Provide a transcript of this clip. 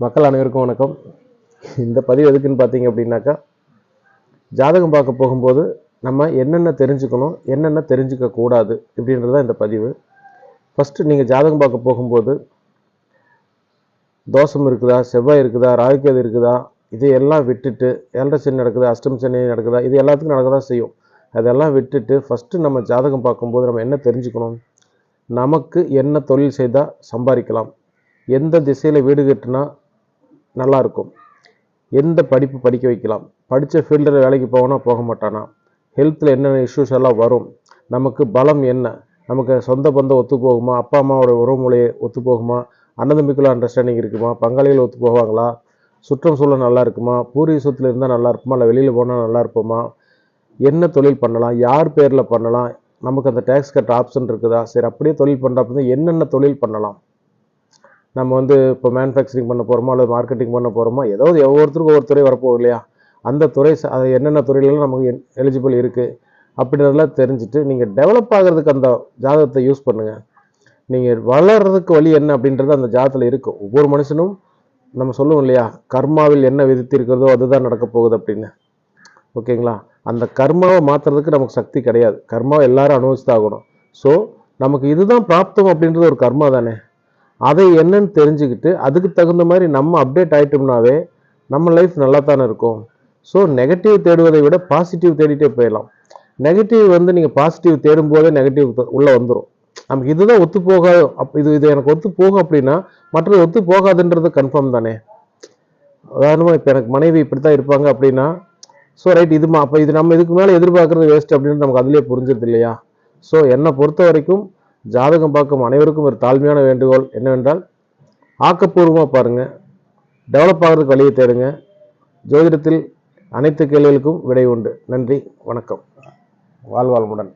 மக்கள் அனைவருக்கும் வணக்கம். இந்த பதிவு எதுக்குன்னு பார்த்தீங்க அப்படின்னாக்கா, ஜாதகம் பார்க்க போகும்போது நம்ம என்னென்ன தெரிஞ்சுக்கணும், என்னென்ன தெரிஞ்சுக்க கூடாது இப்படின்றது தான் இந்த பதிவு. ஃபஸ்ட்டு நீங்கள் ஜாதகம் பார்க்க போகும்போது தோஷம் இருக்குதா, செவ்வாய் இருக்குதா, ராகுகேது இருக்குதா, இதையெல்லாம் விட்டுட்டு 7.5 சனி நடக்குதா, அஷ்டம சனி நடக்குதா, இது எல்லாத்துக்கும் நடக்க தான் செய்யும். அதெல்லாம் விட்டுட்டு ஃபஸ்ட்டு நம்ம ஜாதகம் பார்க்கும்போது நம்ம என்ன தெரிஞ்சுக்கணும், நமக்கு என்ன தொழில் செய்தால் சம்பாதிக்கலாம், எந்த திசையில் வீடு கட்டினா நல்லாயிருக்கும், எந்த படிப்பு படிக்க வைக்கலாம், படித்த ஃபீல்டில் வேலைக்கு போகனா போக மாட்டானா, ஹெல்த்தில் என்னென்ன இஷ்யூஸ் எல்லாம் வரும், நமக்கு பலம் என்ன, நமக்கு சொந்த பந்தம் ஒத்து போகுமா, அப்பா அம்மாவோட உறவுமுறையை ஒத்து போகுமா, அன்னதம்பிக்குள்ள அண்டர்ஸ்டாண்டிங் இருக்குமா, பங்காளிகள் ஒத்து போவாங்களா, சுற்றம் சூழல் நல்லா இருக்குமா, பூர்வீக சொத்தில் இருந்தால் நல்லா இருக்குமா, இல்லை வெளியில் போனால் நல்லா இருப்போமா, என்ன தொழில் பண்ணலாம், யார் பேரில் பண்ணலாம், நமக்கு அந்த டேக்ஸ் கட் ஆப்ஷன் இருக்குதா, சரி அப்படியே தொழில் பண்ணுறப்ப என்னென்ன தொழில் பண்ணலாம், நம்ம இப்போ மேனுஃபேக்சரிங் பண்ண போகிறோமோ அல்லது மார்க்கெட்டிங் பண்ண போகிறோமோ, ஏதாவது ஒவ்வொருத்தருக்கும் ஒவ்வொரு துறை வரப்போகுது இல்லையா, அந்த துறை அது என்னென்ன துறையிலலாம் நமக்கு எலிஜிபிள் இருக்குது அப்படின்றதெல்லாம் தெரிஞ்சுட்டு நீங்கள் டெவலப் ஆகிறதுக்கு அந்த ஜாதகத்தை யூஸ் பண்ணுங்கள். நீங்கள் வளர்கிறதுக்கு வழி என்ன அப்படின்றது அந்த ஜாதகத்தில் இருக்கும். ஒவ்வொரு மனுஷனும் நம்ம சொல்லுவோம் இல்லையா, கர்மாவில் என்ன விதித்து இருக்கிறதோ அதுதான் நடக்க போகுது அப்படின்னு. ஓகேங்களா, அந்த கர்மாவை மாற்றுறதுக்கு நமக்கு சக்தி கிடையாது. கர்மாவை எல்லாரும் அனுபவிச்சு தான் ஆகணும். ஸோ நமக்கு இதுதான் பிராப்தம் அப்படின்றது ஒரு கர்மா தானே. அதை என்னன்னு தெரிஞ்சுக்கிட்டு அதுக்கு தகுந்த மாதிரி நம்ம அப்டேட் ஆகிட்டோம்னாவே நம்ம லைஃப் நல்லா தானே இருக்கும். ஸோ நெகட்டிவ் தேடுவதை விட பாசிட்டிவ் தேடிட்டே போயிடலாம். நெகட்டிவ் நீங்கள் பாசிட்டிவ் தேடும் போதே நெகட்டிவ் உள்ளே வந்துடும். நமக்கு இதுதான் ஒத்து போகாது, இது எனக்கு ஒத்து போகும் அப்படின்னா மற்றது ஒத்து போகாதுன்றது கன்ஃபார்ம் தானே. உதாரணமாக இப்போ எனக்கு மனைவி இப்படி தான் இருப்பாங்க அப்படின்னா, ஸோ ரைட் இது அப்போ இது நம்ம இதுக்கு மேலே எதிர்பார்க்குறது வேஸ்ட் அப்படின்னு நமக்கு அதுலேயே புரிஞ்சது இல்லையா. ஸோ என்னை பொறுத்த வரைக்கும் ஜாதகம் பார்க்கும் அனைவருக்கும் ஒரு தாழ்மையான வேண்டுகோள் என்னவென்றால், ஆக்கப்பூர்வமாக பாருங்கள், டெவலப் ஆகிறதுக்கு வழியை தேடுங்க. ஜோதிடத்தில் அனைத்து கேள்விகளுக்கும் விடை உண்டு. நன்றி, வணக்கம், வாழ்வாழ்முடன்.